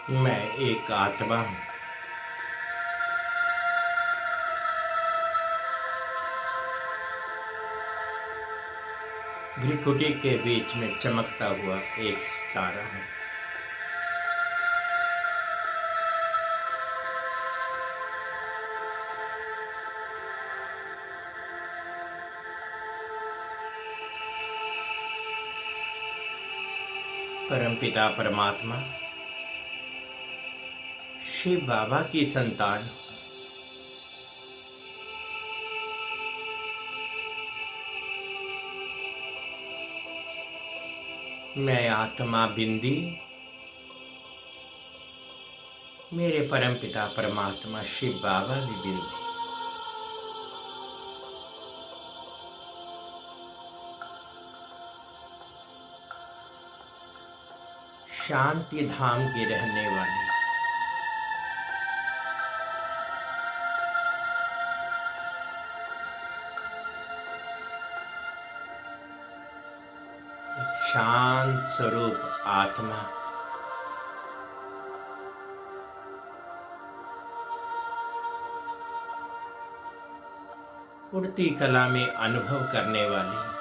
मैं एक आत्मा हूँ। भ्रिकुटी के बीच में चमकता हुआ एक सितारा हूँ। परमपिता परमात्मा शिव बाबा की संतान। मैं आत्मा बिंदी, मेरे परमपिता परमात्मा शिव बाबा भी बिंदी। शांति धाम की रहने वाली, एक शांत स्वरूप आत्मा। उड़ती कला में अनुभव करने वाली,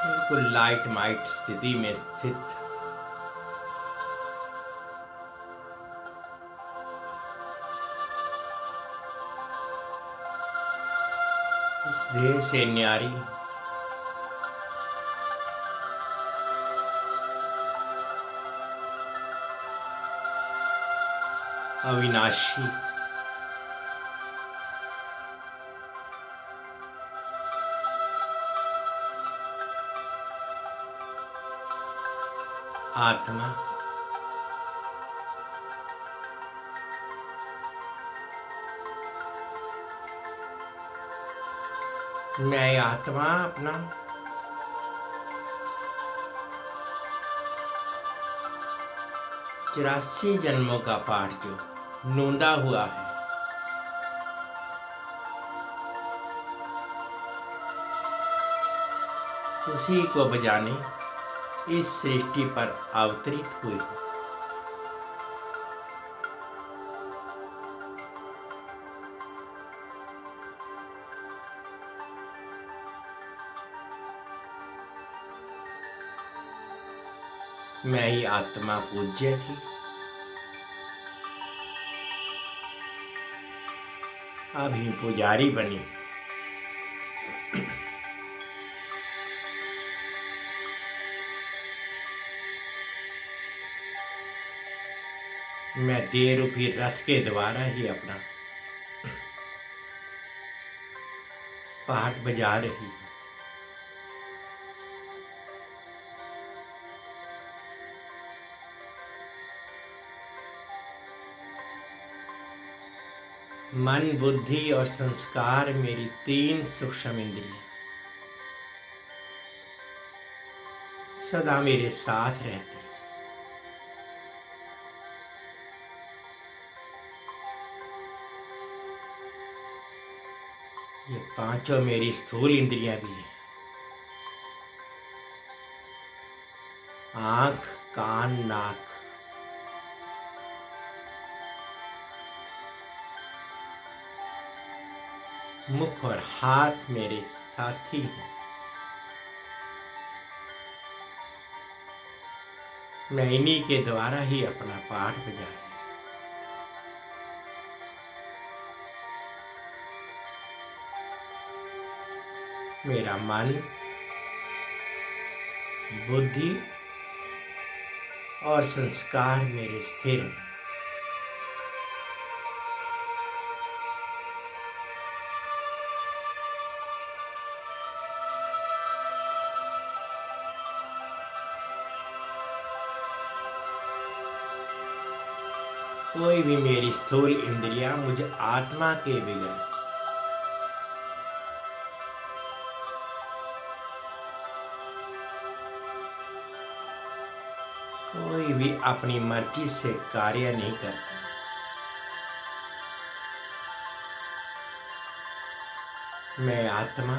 बिल्कुल लाइट माइट स्थिति में स्थित, इस देह से न्यारी, अविनाशी, आत्मा। मैं आत्मा अपना 84 जन्मों का पाठ जो नूंदा हुआ है, उसी को बजाने इस सृष्टि पर अवतरित हुई। मैं ही आत्मा पूज्य थी, अभी पुजारी बनी। मैं दे रूपी रथ के द्वारा ही अपना पाठ बजा रही हूँ। मन, बुद्धि और संस्कार मेरी 3 सूक्ष्म इंद्रियां सदा मेरे साथ रहती। ये 5 मेरी स्थूल इंद्रियां भी हैं। आंख, कान, नाक, मुख और हाथ मेरे साथी हैं। मैं इन्हीं के द्वारा ही अपना पाठ बजा रही हूँ। मेरा मन, बुद्धि और संस्कार मेरे स्थिर हैं। कोई भी मेरी स्थूल इंद्रियां मुझे आत्मा के बगैर कोई भी अपनी मर्जी से कार्य नहीं करता। मैं आत्मा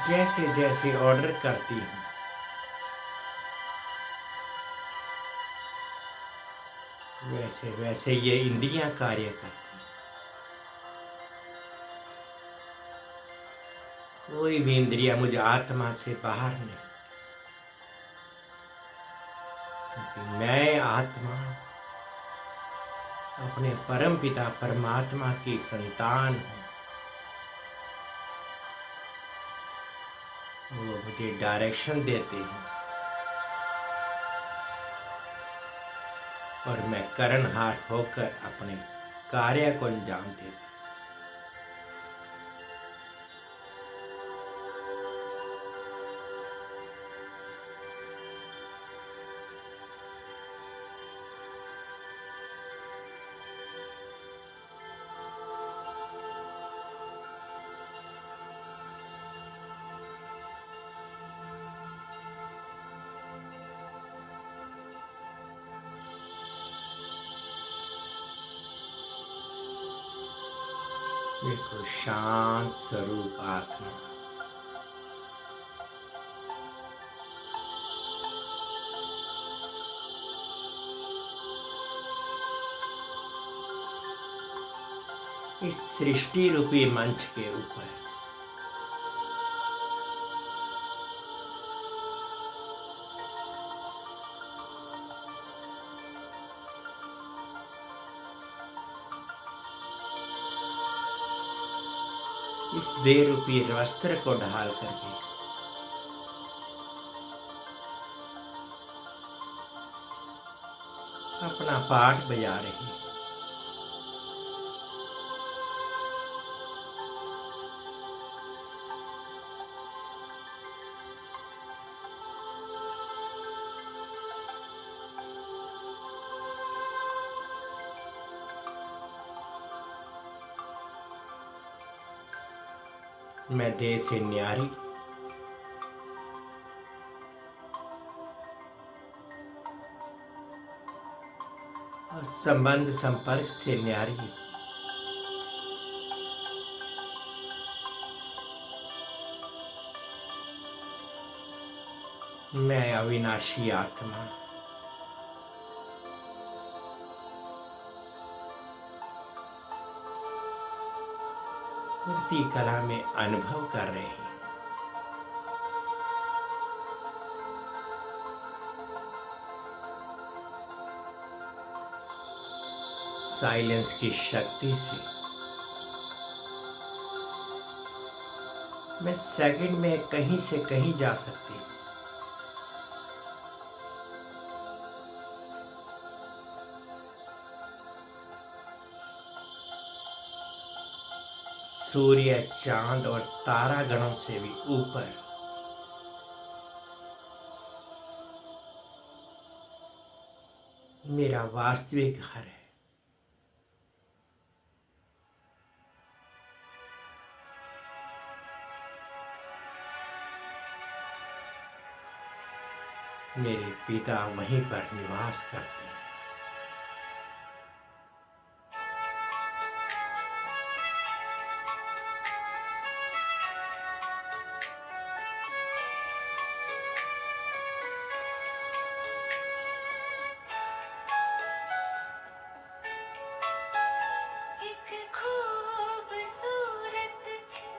जैसे जैसे ऑर्डर करती हूँ, वैसे वैसे ये इंद्रियां कार्य करती हैं। कोई भी इंद्रिया मुझे आत्मा से बाहर नहीं, क्योंकि मैं आत्मा अपने परम पिता परमात्मा की संतान हूँ। वो मुझे डायरेक्शन देते हैं और मैं कर्णहार होकर अपने कार्य को अंजाम देता हूँ। बिल्कुल शांत स्वरूप आत्मा, इस सृष्टि रूपी मंच के ऊपर इस देह रूपी वस्त्र को ढाल करके अपना पाठ बजा रही है। मैं देह से न्यारी, और संबंध संपर्क से न्यारी, मैं अविनाशी आत्मा, मूर्ति कला में अनुभव कर रही हूँ। साइलेंस की शक्ति से मैं सेकंड में कहीं से कहीं जा सकती हूँ। सूर्य, चांद और तारागणों से भी ऊपर मेरा वास्तविक घर है। मेरे पिता वहीं पर निवास करते हैं। एक खूबसूरत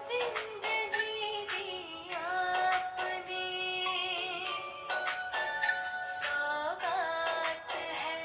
जिंदगी दी आपने, सौगात है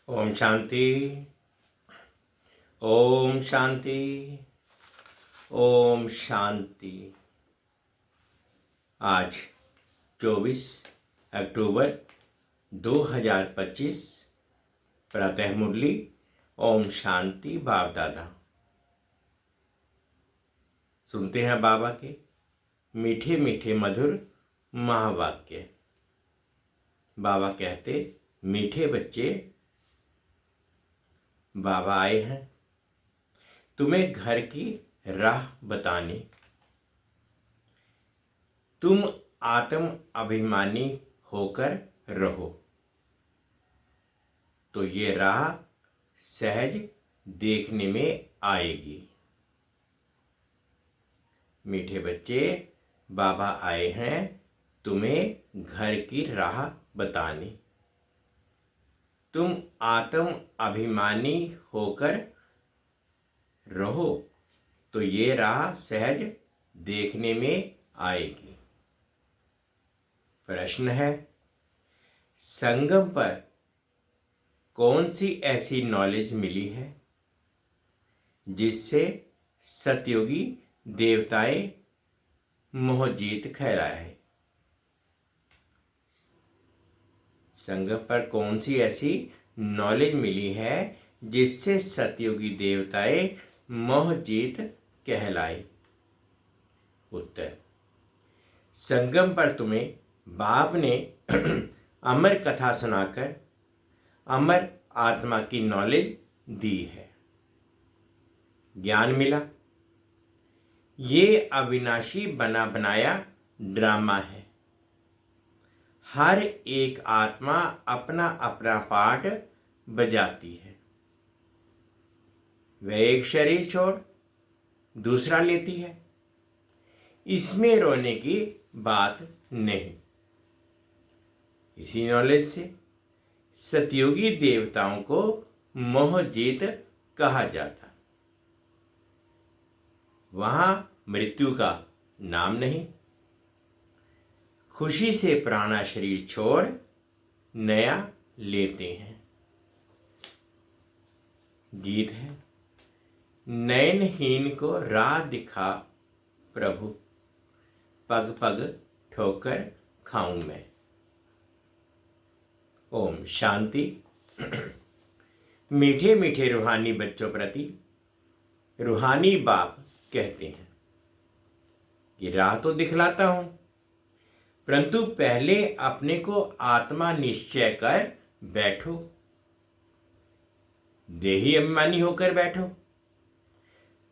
ओम शांति। ओम शांति। ओम शांति। आज 24 अक्टूबर 2025 प्रातः मुरली। ओम शांति। बाप दादा सुनते हैं बाबा के मीठे मीठे मधुर महावाक्य। बाबा कहते, मीठे बच्चे, बाबा आए हैं तुम्हें घर की राह बताने। तुम आत्म अभिमानी होकर रहो तो ये राह सहज देखने में आएगी। मीठे बच्चे, बाबा आए हैं तुम्हें घर की राह बताने। तुम आत्म अभिमानी होकर रहो तो ये राह सहज देखने में आएगी। प्रश्न है, संगम पर कौन सी ऐसी नॉलेज मिली है जिससे सतयुगी देवताएं मोहजीत कहलाए? संगम पर कौन सी ऐसी नॉलेज मिली है जिससे सतयुगी देवताएं मोहजीत कहलाए? उत्तर, संगम पर तुम्हें बाप ने अमर कथा सुनाकर अमर आत्मा की नॉलेज दी है। ज्ञान मिला। ये अविनाशी बना बनाया ड्रामा है। हर एक आत्मा अपना अपना पार्ट बजाती है। वह एक शरीर छोड़ दूसरा लेती है। इसमें रोने की बात नहीं। इसी नॉलेज से सतयुगी देवताओं को मोहजीत कहा जाता। वहां मृत्यु का नाम नहीं। खुशी से पुराना शरीर छोड़ नया लेते हैं। गीत है, नयनहीन को राह दिखा प्रभु, पग पग ठोकर खाऊं मैं। ओम शांति। मीठे मीठे रूहानी बच्चों प्रति रूहानी बाप कहते हैं कि राह तो दिखलाता हूं, परंतु पहले अपने को आत्मा निश्चय कर बैठो। देही अभिमानी होकर बैठो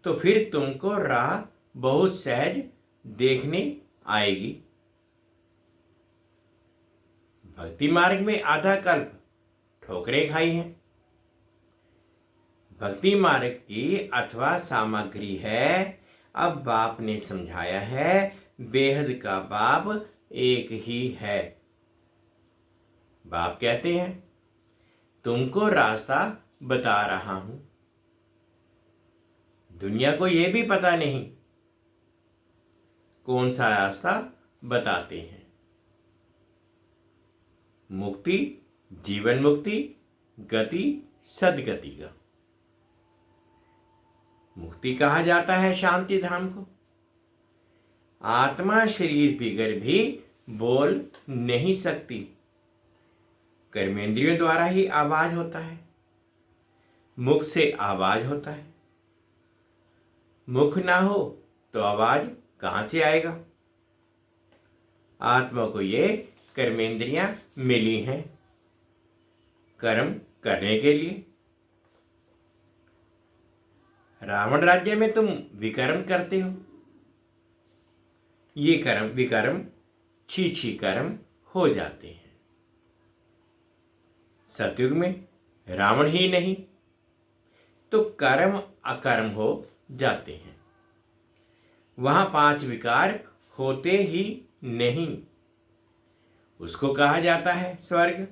तो फिर तुमको राह बहुत सहज देखने आएगी। भक्ति मार्ग में आधा कल्प ठोकरें खाई हैं। भक्ति मार्ग की अथवा सामग्री है। अब बाप ने समझाया है, बेहद का बाप एक ही है। बाप कहते हैं, तुमको रास्ता बता रहा हूं। दुनिया को यह भी पता नहीं कौन सा रास्ता बताते हैं। मुक्ति, जीवन मुक्ति, गति सदगति का। मुक्ति कहा जाता है शांति धाम को। आत्मा शरीर बिगर भी बोल नहीं सकती। कर्मेंद्रियों द्वारा ही आवाज होता है। मुख से आवाज होता है। मुख ना हो तो आवाज कहां से आएगा? आत्मा को ये कर्मेंद्रियां मिली हैं कर्म करने के लिए। रावण राज्य में तुम विकर्म करते हो। ये कर्म विकर्म छी छी कर्म हो जाते हैं। सतयुग में रावण ही नहीं तो कर्म अकर्म हो जाते हैं। वहां 5 विकार होते ही नहीं। उसको कहा जाता है स्वर्ग।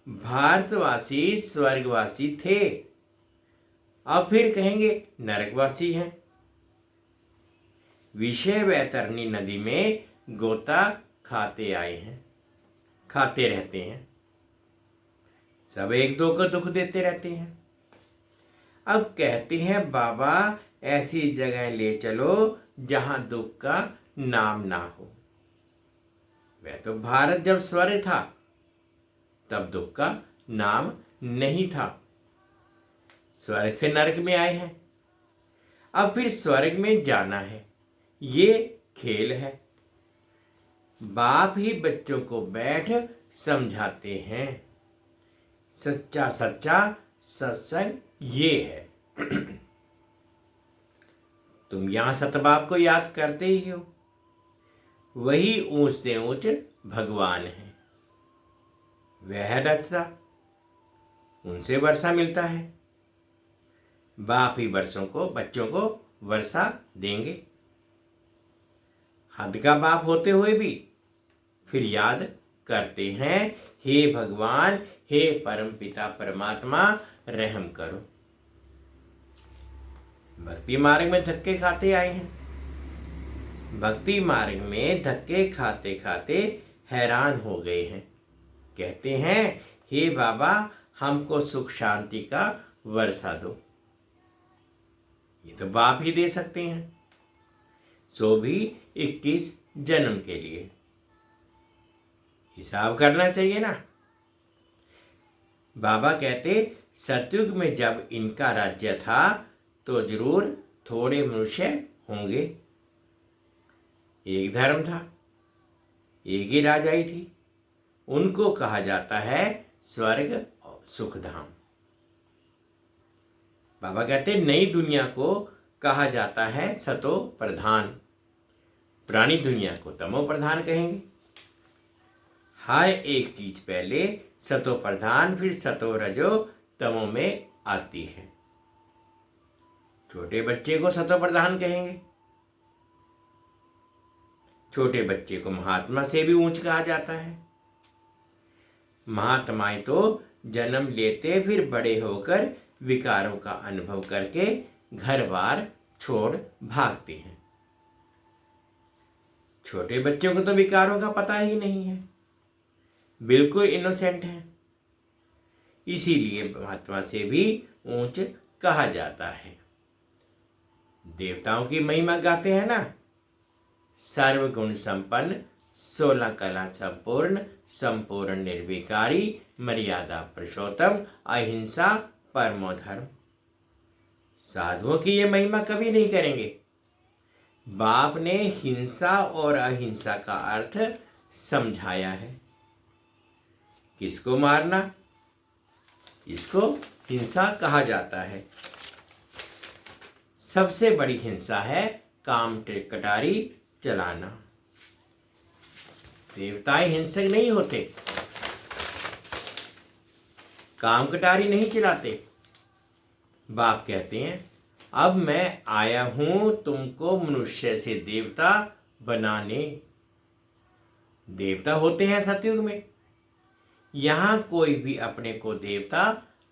भारतवासी स्वर्गवासी थे, अब फिर कहेंगे नरकवासी हैं। विषय वैतरणी नदी में गोता खाते आए हैं, खाते रहते हैं। सब एक दो को दुख देते रहते हैं। अब कहते हैं बाबा ऐसी जगह ले चलो जहां दुख का नाम ना हो। वह तो भारत जब स्वर्ग था तब दुख का नाम नहीं था। स्वर्ग से नरक में आए हैं, अब फिर स्वर्ग में जाना है। ये खेल है। बाप ही बच्चों को बैठ समझाते हैं। सच्चा सच्चा सत्संग ये है। तुम यहां सतबाप को याद करते ही हो, वही ऊंच से ऊंच भगवान है। वह रचता, उनसे वर्षा मिलता है। बाप ही बच्चों को वर्षा देंगे। हद का बाप होते हुए भी फिर याद करते हैं, हे भगवान, हे परम पिता परमात्मा, रहम करो। भक्ति मार्ग में धक्के खाते आए हैं। भक्ति मार्ग में धक्के खाते खाते हैरान हो गए हैं। कहते हैं, हे बाबा, हमको सुख शांति का वर्षा दो। ये तो बाप ही दे सकते हैं, सो भी 21 जन्म के लिए। हिसाब करना चाहिए ना। बाबा कहते, सतयुग में जब इनका राज्य था तो जरूर थोड़े मनुष्य होंगे। एक धर्म था, एक ही राजाई थी। उनको कहा जाता है स्वर्ग और सुखधाम। बाबा कहते, नई दुनिया को कहा जाता है सतो प्रधान, पुरानी दुनिया को तमो प्रधान कहेंगे। हाय एक चीज पहले सतो प्रधान, फिर सतो रजो तमो में आती है। छोटे बच्चे को सतो प्रधान कहेंगे। छोटे बच्चे को महात्मा से भी ऊंच कहा जाता है। महात्माएं तो जन्म लेते फिर बड़े होकर विकारों का अनुभव करके घर बार छोड़ भागते हैं। छोटे बच्चों को तो विकारों का पता ही नहीं है, बिल्कुल इनोसेंट है। इसीलिए महात्मा से भी ऊंच कहा जाता है। देवताओं की महिमा गाते हैं ना, सर्वगुण संपन्न, 16 कला संपूर्ण, संपूर्ण निर्विकारी, मर्यादा पुरुषोत्तम, अहिंसा परमो धर्म। साधुओं की ये महिमा कभी नहीं करेंगे। बाप ने हिंसा और अहिंसा का अर्थ समझाया है। किसको मारना, इसको हिंसा कहा जाता है। सबसे बड़ी हिंसा है काम कटारी चलाना। देवताएं हिंसक नहीं होते, काम कटारी नहीं चलाते। बाप कहते हैं, अब मैं आया हूं तुमको मनुष्य से देवता बनाने। देवता होते हैं सतयुग में। यहां कोई भी अपने को देवता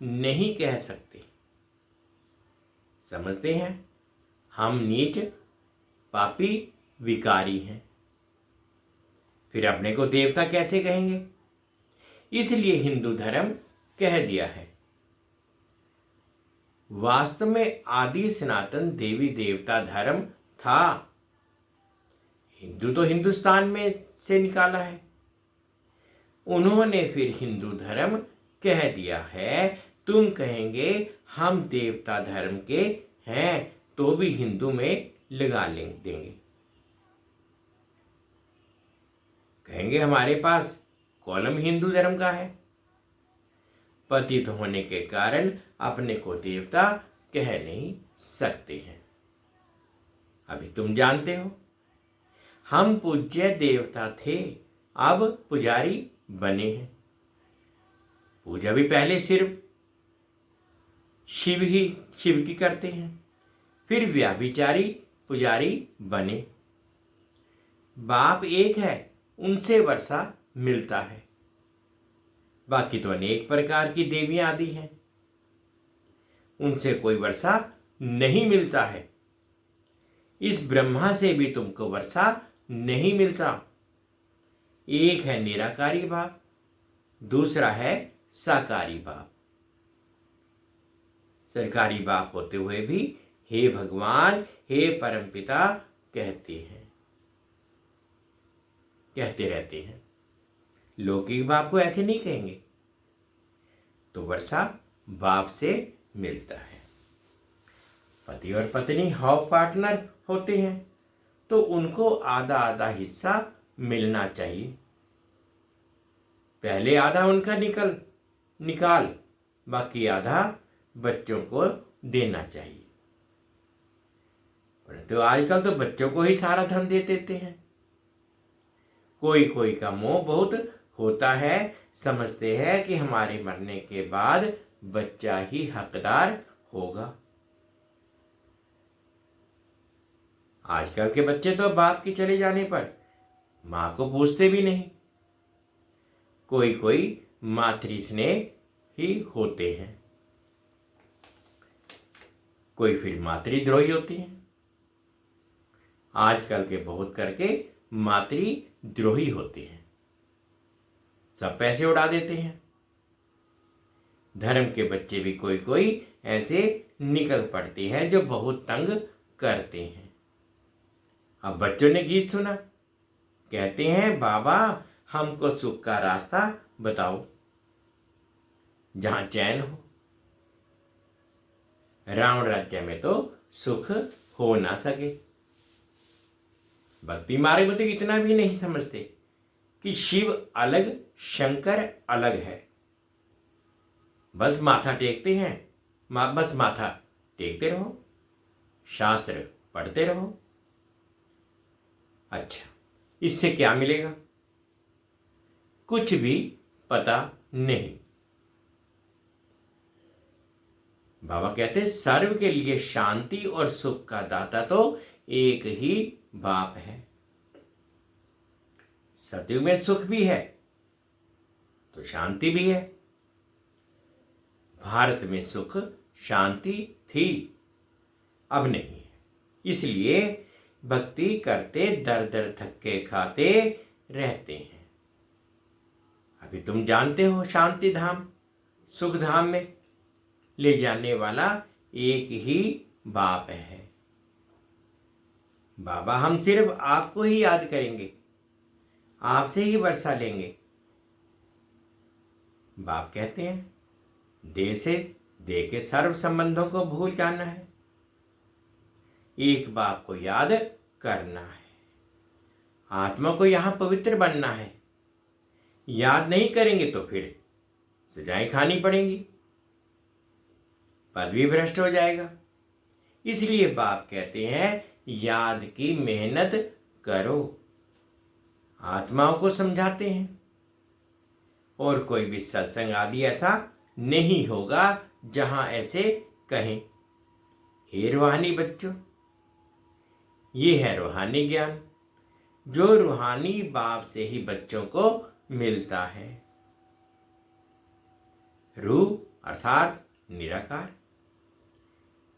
नहीं कह सकते। समझते हैं, हम नीच पापी विकारी हैं, फिर अपने को देवता कैसे कहेंगे? इसलिए हिंदू धर्म कह दिया है। वास्तव में आदि सनातन देवी देवता धर्म था। हिंदू तो हिंदुस्तान में से निकाला है। उन्होंने फिर हिंदू धर्म कह दिया है। तुम कहेंगे हम देवता धर्म के हैं तो भी हिंदू में लगा देंगे। कहेंगे हमारे पास कॉलम हिंदू धर्म का है। पतित होने के कारण अपने को देवता कह नहीं सकते हैं। अभी तुम जानते हो, हम पूज्य देवता थे, अब पुजारी बने हैं। पूजा भी पहले सिर्फ शिव की करते हैं, फिर व्याभिचारी पुजारी बने। बाप एक है, उनसे वर्षा मिलता है। बाकी तो अनेक प्रकार की देवियां आदि हैं, उनसे कोई वर्षा नहीं मिलता है। इस ब्रह्मा से भी तुमको वर्षा नहीं मिलता। एक है निराकारी भाव, दूसरा है साकारी बाप। सरकारी बाप होते हुए भी हे भगवान, हे परमपिता कहते रहते हैं। लौकिक बाप को ऐसे नहीं कहेंगे। तो वर्षा बाप से मिलता है। पति और पत्नी हाउ पार्टनर होते हैं तो उनको आधा आधा हिस्सा मिलना चाहिए। पहले आधा उनका निकाल बाकी आधा बच्चों को देना चाहिए। परंतु आजकल तो बच्चों को ही सारा धन दे देते हैं। कोई कोई का मोह बहुत होता है, समझते हैं कि हमारे मरने के बाद बच्चा ही हकदार होगा। आजकल के बच्चे तो बाप के चले जाने पर माँ को पूछते भी नहीं। कोई कोई मातृ स्नेह ही होते हैं, कोई फिर मातृद्रोही होते हैं। आजकल के बहुत करके मातृद्रोही होते हैं, सब पैसे उड़ा देते हैं। धर्म के बच्चे भी कोई कोई ऐसे निकल पड़ते हैं जो बहुत तंग करते हैं। अब बच्चों ने गीत सुना, कहते हैं बाबा हमको सुख का रास्ता बताओ जहां चैन हो। रावण राज्य में तो सुख हो ना सके। भक्ति मार्ग में तो इतना भी नहीं समझते कि शिव अलग शंकर अलग है। बस माथा टेकते हैं, बस माथा टेकते रहो, शास्त्र पढ़ते रहो। अच्छा, इससे क्या मिलेगा? कुछ भी पता नहीं। बाबा कहते हैं सर्व के लिए शांति और सुख का दाता तो एक ही बाप है। सतयुग में सुख भी है तो शांति भी है। भारत में सुख शांति थी, अब नहीं है। इसलिए भक्ति करते दर दर धक्के खाते रहते हैं। अभी तुम जानते हो शांति धाम सुख धाम में ले जाने वाला एक ही बाप है। बाबा हम सिर्फ आपको ही याद करेंगे, आपसे ही वर्षा लेंगे। बाप कहते हैं देह से देह के सर्व संबंधों को भूल जाना है, एक बाप को याद करना है, आत्मा को यहां पवित्र बनना है। याद नहीं करेंगे तो फिर सजाएं खानी पड़ेंगी, पद भी भ्रष्ट हो जाएगा। इसलिए बाप कहते हैं याद की मेहनत करो। आत्माओं को समझाते हैं। और कोई भी सत्संग आदि ऐसा नहीं होगा जहां ऐसे कहें हे रूहानी बच्चों। ये है रूहानी ज्ञान जो रूहानी बाप से ही बच्चों को मिलता है। रूह अर्थात निराकार।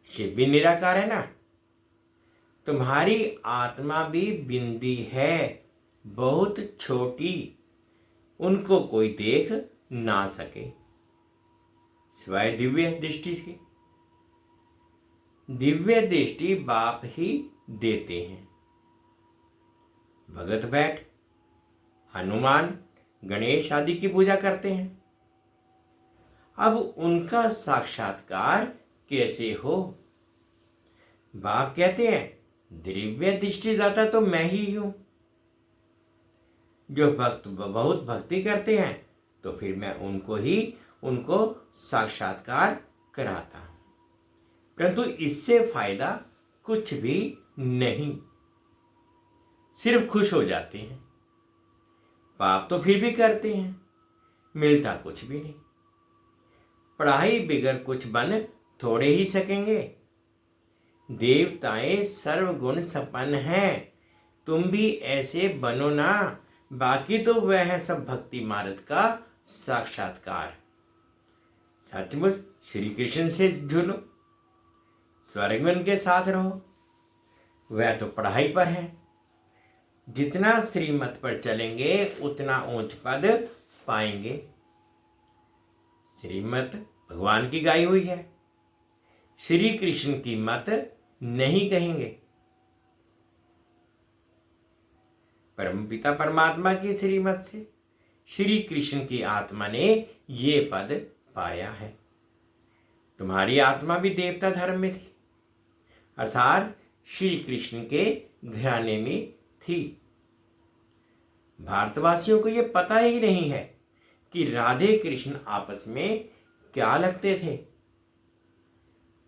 शिव भी निराकार है ना। तुम्हारी आत्मा भी बिंदी है, बहुत छोटी, उनको कोई देख ना सके सिवाय दिव्य दृष्टि के। दिव्य दृष्टि बाप ही देते हैं। भगत बैठ हनुमान गणेश आदि की पूजा करते हैं। अब उनका साक्षात्कार कैसे हो? बाप कहते हैं दिव्य दृष्टिदाता तो मैं ही हूं। जो भक्त बहुत भक्ति करते हैं तो फिर मैं उनको साक्षात्कार कराता हूं। परंतु इससे फायदा कुछ भी नहीं, सिर्फ खुश हो जाते हैं। पाप तो फिर भी करते हैं, मिलता कुछ भी नहीं। पढ़ाई बिगड़ कुछ बन थोड़े ही सकेंगे। देवताएं सर्वगुण संपन्न हैं, तुम भी ऐसे बनो ना। बाकी तो वह है सब भक्ति मार्ग का साक्षात्कार। सचमुच श्री कृष्ण से जुड़ो, स्वर्ग में उनके साथ रहो। वह तो पढ़ाई पर है। जितना श्रीमत पर चलेंगे उतना ऊंच पद पाएंगे। श्रीमत भगवान की गाई हुई है, श्री कृष्ण की मत नहीं कहेंगे। परमपिता परमात्मा की श्रीमत से श्री कृष्ण की आत्मा ने ये पद पाया है। तुम्हारी आत्मा भी देवता धर्म में थी, अर्थात श्री कृष्ण के घराने में थी। भारतवासियों को यह पता ही नहीं है कि राधे कृष्ण आपस में क्या लगते थे।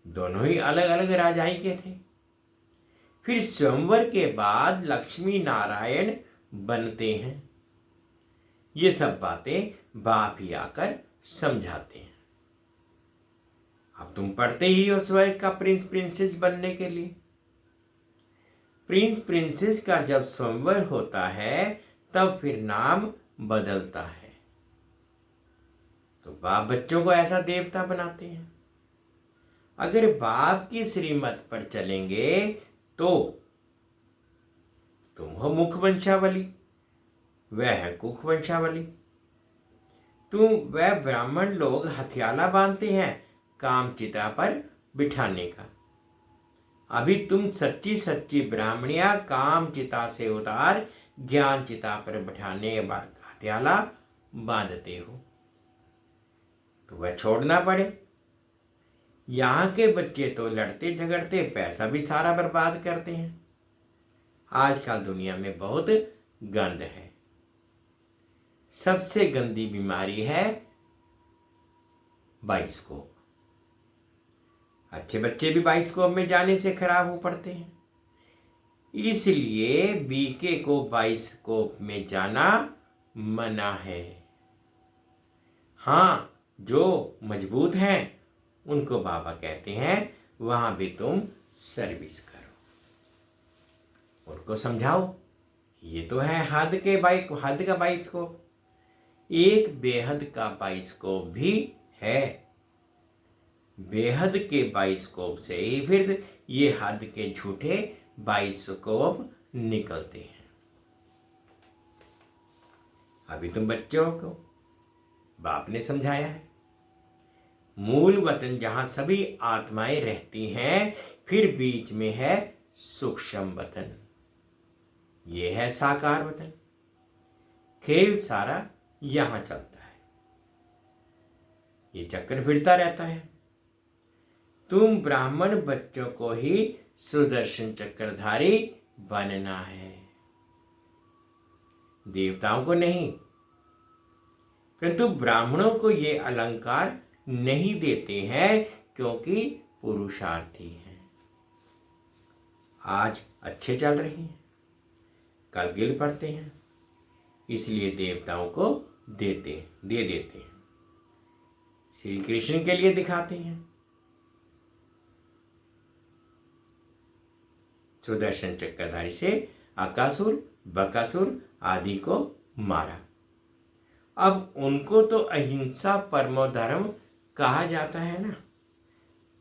दोनों ही अलग अलग राजाई के थे। फिर स्वयंवर के बाद लक्ष्मी नारायण बनते हैं। ये सब बातें बाप ही आकर समझाते हैं। अब तुम पढ़ते ही हो स्वर्ग का प्रिंस प्रिंसेस बनने के लिए। प्रिंस प्रिंसेस का जब स्वयंवर होता है तब फिर नाम बदलता है। तो बाप बच्चों को ऐसा देवता बनाते हैं। अगर बाप की श्रीमत पर चलेंगे तो तुम हो मुख वंशावली, वह है कुख वंशावली। वह ब्राह्मण लोग हथियाला बांधते हैं काम चिता पर बिठाने का। अभी तुम सच्ची सच्ची ब्राह्मणिया काम चिता से उतार ज्ञान चिता पर बिठाने के बाद हथियाला बांधते हो, तो वह छोड़ना पड़े। यहाँ के बच्चे तो लड़ते झगड़ते पैसा भी सारा बर्बाद करते हैं। आजकल दुनिया में बहुत गंद है। सबसे गंदी बीमारी है बाइस्कोप। अच्छे बच्चे भी बाइस्कोप में जाने से खराब हो पड़ते हैं। इसलिए बीके को बाइस्कोप में जाना मना है। हाँ, जो मजबूत हैं उनको बाबा कहते हैं वहां भी तुम सर्विस करो, उनको समझाओ। ये तो है हद का बाइस्कोप। एक बेहद का बाइस्कोप भी है। बेहद के बाइस्कोप से ही फिर ये हद के झूठे बाइस्कोप निकलते हैं। अभी तुम बच्चों को बाप ने समझाया है। मूल वतन जहां सभी आत्माएं रहती हैं, फिर बीच में है सूक्ष्म वतन। ये है साकार वतन। खेल सारा यहां चलता है। ये चक्र फिरता रहता है। तुम ब्राह्मण बच्चों को ही सुदर्शन चक्रधारी बनना है, देवताओं को नहीं। परंतु ब्राह्मणों को ये अलंकार नहीं देते हैं क्योंकि पुरुषार्थी हैं। आज अच्छे चल रही हैं, कल गिल पड़ते हैं, इसलिए देवताओं को दे देते हैं। श्री कृष्ण के लिए दिखाते हैं। सुदर्शन चक्रधारी से अकासुर बकासुर आदि को मारा। अब उनको तो अहिंसा परमो धर्म कहा जाता है ना,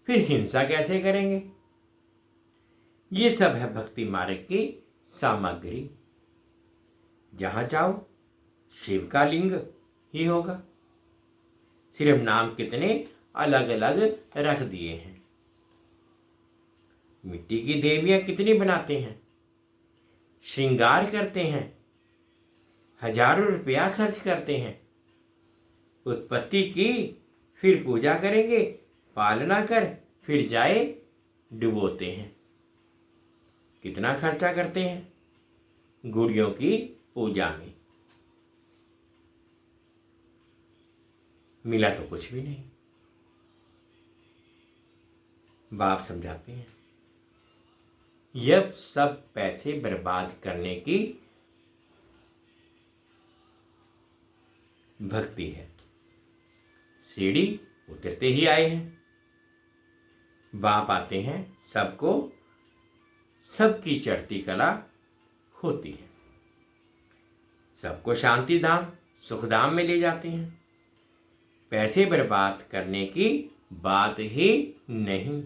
फिर हिंसा कैसे करेंगे? ये सब है भक्ति मार्ग की सामग्री। जहां जाओ शिव का लिंग ही होगा। सिर्फ नाम कितने अलग अलग रख दिए हैं। मिट्टी की देवियां कितनी बनाते हैं, श्रृंगार करते हैं, हजारों रुपया खर्च करते हैं। उत्पत्ति की, फिर पूजा करेंगे, पालना कर, फिर जाए डुबोते हैं। कितना खर्चा करते हैं गुड़ियों की पूजा में। मिला तो कुछ भी नहीं। बाप समझाते हैं यह सब पैसे बर्बाद करने की भक्ति है। सीढ़ी उतरते ही आए हैं। बाप आते हैं, सबको सबकी चढ़ती कला होती है। सबको शांति धाम सुख धाम में ले जाते हैं। पैसे बर्बाद करने की बात ही नहीं।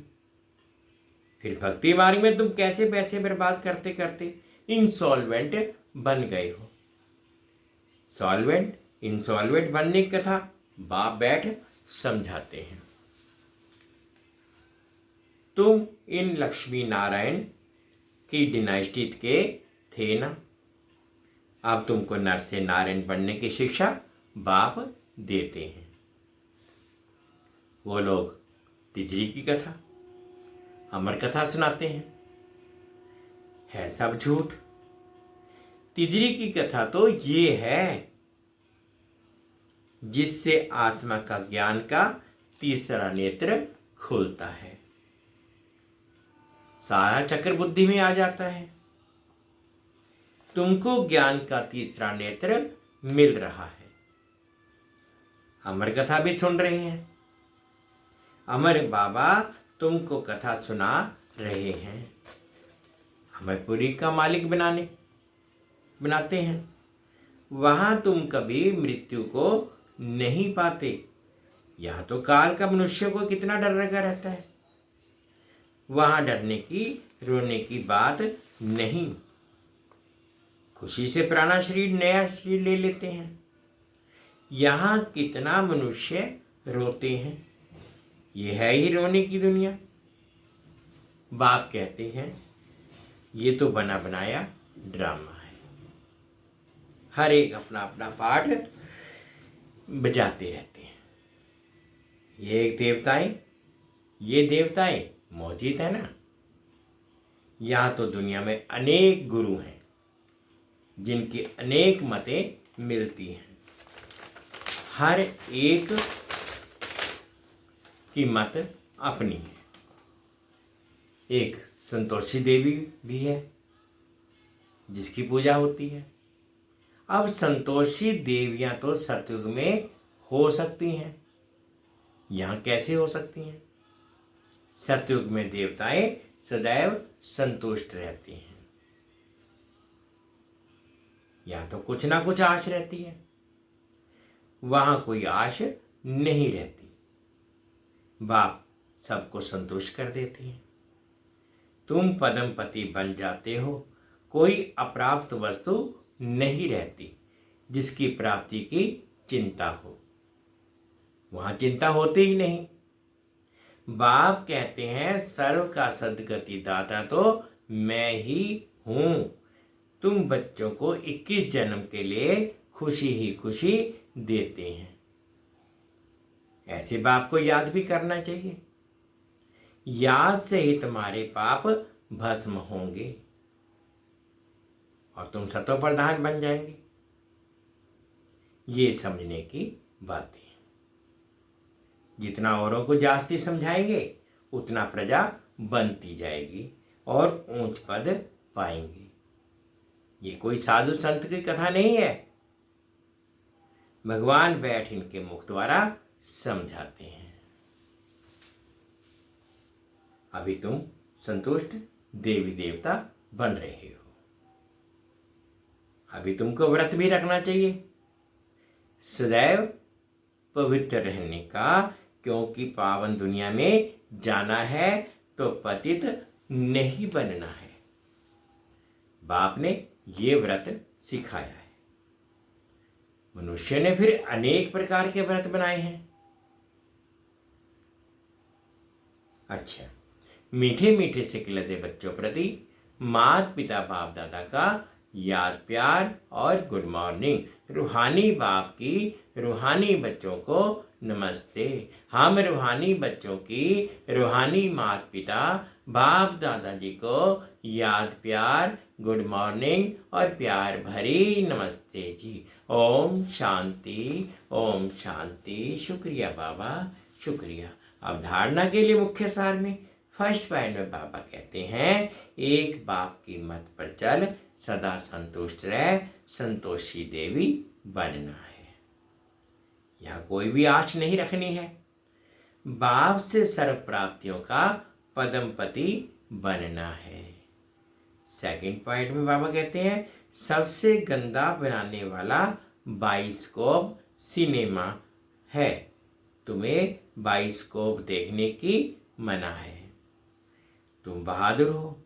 फिर भक्ति मार्ग में तुम कैसे पैसे बर्बाद करते करते इंसॉल्वेंट बन गए हो। इंसॉल्वेंट बनने की कथा बाप बैठ समझाते हैं। तुम इन लक्ष्मी नारायण की डिनाइस्टी के थे ना, अब तुमको नर से नारायण बनने की शिक्षा बाप देते हैं। वो लोग तिजरी की कथा, अमर कथा सुनाते हैं। है सब झूठ। तिजरी की कथा तो ये है जिससे आत्मा का ज्ञान का तीसरा नेत्र खुलता है, सारा चक्र बुद्धि में आ जाता है। तुमको ज्ञान का तीसरा नेत्र मिल रहा है। अमर कथा भी सुन रहे हैं। अमर बाबा तुमको कथा सुना रहे हैं। अमरपुरी का मालिक बनाते हैं। वहां तुम कभी मृत्यु को नहीं पाते। यहां तो काल का मनुष्य को कितना डर लगा रहता है। वहां डरने की रोने की बात नहीं। खुशी से पुराना शरीर नया शरीर ले लेते हैं। यहां कितना मनुष्य रोते हैं। ये है ही रोने की दुनिया। बाप कहते हैं ये तो बना बनाया ड्रामा है। हर एक अपना अपना पार्ट बजाते रहते हैं। ये देवताएं मौजूद है ना। यहाँ तो दुनिया में अनेक गुरु हैं जिनकी अनेक मतें मिलती हैं। हर एक की मत अपनी है। एक संतोषी देवी भी है जिसकी पूजा होती है। अब संतोषी देवियां तो सतयुग में हो सकती हैं, यहाँ कैसे हो सकती हैं? सतयुग में देवताएं सदैव संतुष्ट रहती हैं। यहाँ तो कुछ ना कुछ आश रहती है, वहां कोई आश नहीं रहती। बाप सबको संतुष्ट कर देते हैं। तुम पदमपति बन जाते हो। कोई अप्राप्त वस्तु नहीं रहती जिसकी प्राप्ति की चिंता हो। वहां चिंता होती ही नहीं। बाप कहते हैं सर्व का सद्गति दाता तो मैं ही हूं। तुम बच्चों को 21 जन्म के लिए खुशी ही खुशी देते हैं। ऐसे बाप को याद भी करना चाहिए। याद से ही तुम्हारे पाप भस्म होंगे और तुम सतो प्रधान बन जाएंगे। ये समझने की बातें हैं। जितना औरों को जास्ती समझाएंगे उतना प्रजा बनती जाएगी और ऊंच पद पाएंगे। ये कोई साधु संत की कथा नहीं है। भगवान बैठ इनके मुख द्वारा समझाते हैं। अभी तुम संतुष्ट देवी देवता बन रहे हो। अभी तुमको व्रत भी रखना चाहिए, सदैव पवित्र रहने का, क्योंकि पावन दुनिया में जाना है तो पतित नहीं बनना है। बाप ने ये व्रत सिखाया है। मनुष्य ने फिर अनेक प्रकार के व्रत बनाए हैं। अच्छा, मीठे मीठे सिखलते बच्चों प्रति माता पिता बाप दादा का याद प्यार और गुड मॉर्निंग। रूहानी बाप की रूहानी बच्चों को नमस्ते। हम रूहानी बच्चों की रूहानी माता पिता बाप दादाजी को याद प्यार गुड मॉर्निंग और प्यार भरी नमस्ते जी। ओम शांति, ओम शांति। शुक्रिया बाबा, शुक्रिया। अब धारणा के लिए मुख्य सार में फर्स्ट पॉइंट में बाबा कहते हैं एक बाप की मत पर चल, सदा संतुष्ट रह, संतोषी देवी बनना है। यहाँ कोई भी आश नहीं रखनी है। बाप से सर्व प्राप्तियों का पदमपति बनना है। सेकंड पॉइंट में बाबा कहते हैं सबसे गंदा बनाने वाला बाइस्कोप सिनेमा है। तुम्हें बाइस्कोप देखने की मना है। तुम बहादुर हो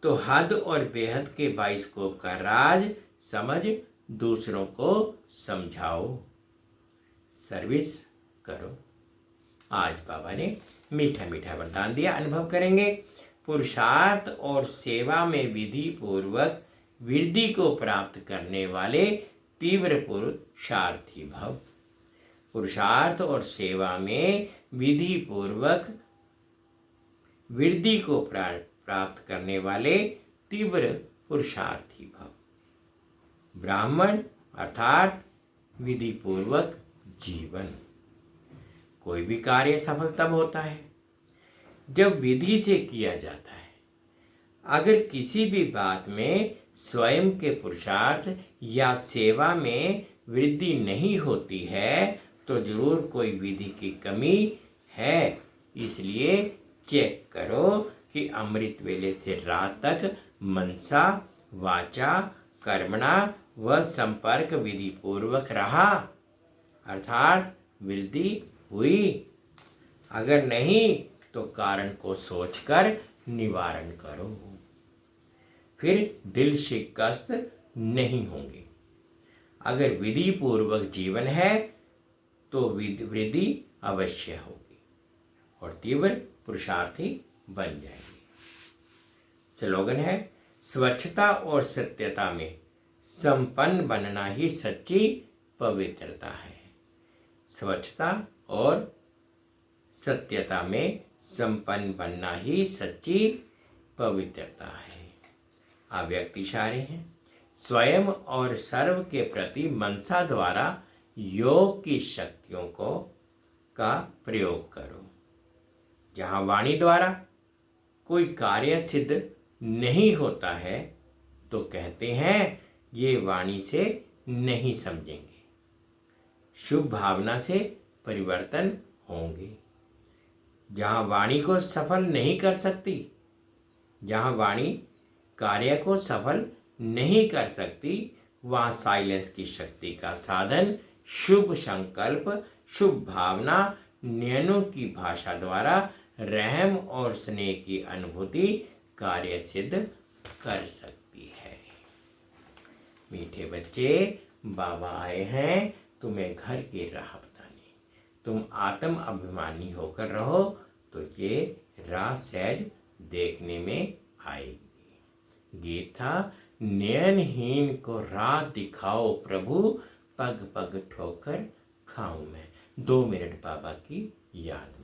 तो हद और बेहद के बाइस्कोप का राज समझ दूसरों को समझाओ। सर्विस करो। आज बाबा ने मीठा मीठा वरदान दिया, अनुभव करेंगे। पुरुषार्थ और सेवा में विधि पूर्वक वृद्धि को प्राप्त करने वाले तीव्र पुरुषार्थी भव। पुरुषार्थ और सेवा में विधि पूर्वक वृद्धि को प्राप्त करने वाले तीव्र पुरुषार्थी भव। ब्राह्मण अर्थात विधि पूर्वक जीवन। कोई भी कार्य सफल तब होता है जब विधि से किया जाता है। अगर किसी भी बात में स्वयं के पुरुषार्थ या सेवा में वृद्धि नहीं होती है तो जरूर कोई विधि की कमी है। इसलिए चेक करो कि अमृत वेले से रात तक मनसा वाचा कर्मणा व संपर्क विधि पूर्वक रहा, अर्थात वृद्धि हुई। अगर नहीं तो कारण को सोचकर निवारण करो, फिर दिल शिकस्त नहीं होंगे। अगर विधि पूर्वक जीवन है तो वृद्धि अवश्य होगी और तीव्र पुरुषार्थी बन जाएंगे। स्लोगन है, स्वच्छता और सत्यता में संपन्न बनना ही सच्ची पवित्रता है। स्वच्छता और सत्यता में संपन्न बनना ही सच्ची पवित्रता है। अव्यक्त इशारे हैं। स्वयं और सर्व के प्रति मनसा द्वारा योग की शक्तियों का प्रयोग करो। जहाँ वाणी द्वारा कोई कार्य सिद्ध नहीं होता है तो कहते हैं ये वाणी से नहीं समझेंगे। शुभ भावना से परिवर्तन होंगे। जहाँ वाणी को सफल नहीं कर सकती, जहाँ वाणी कार्य को सफल नहीं कर सकती, वहाँ साइलेंस की शक्ति का साधन शुभ संकल्प, शुभ भावना, नयनों की भाषा द्वारा रहम और स्नेह की अनुभूति कार्य सिद्ध कर सकती है। मीठे बच्चे, बाबा आए हैं तुम्हें घर की राह बताने। तुम आत्म अभिमानी होकर रहो तो ये राह सहज देखने में आएगी। गीत था, नयनहीन को राह दिखाओ प्रभु, पग पग ठोकर खाऊं मैं। 2 मिनट बाबा की याद में।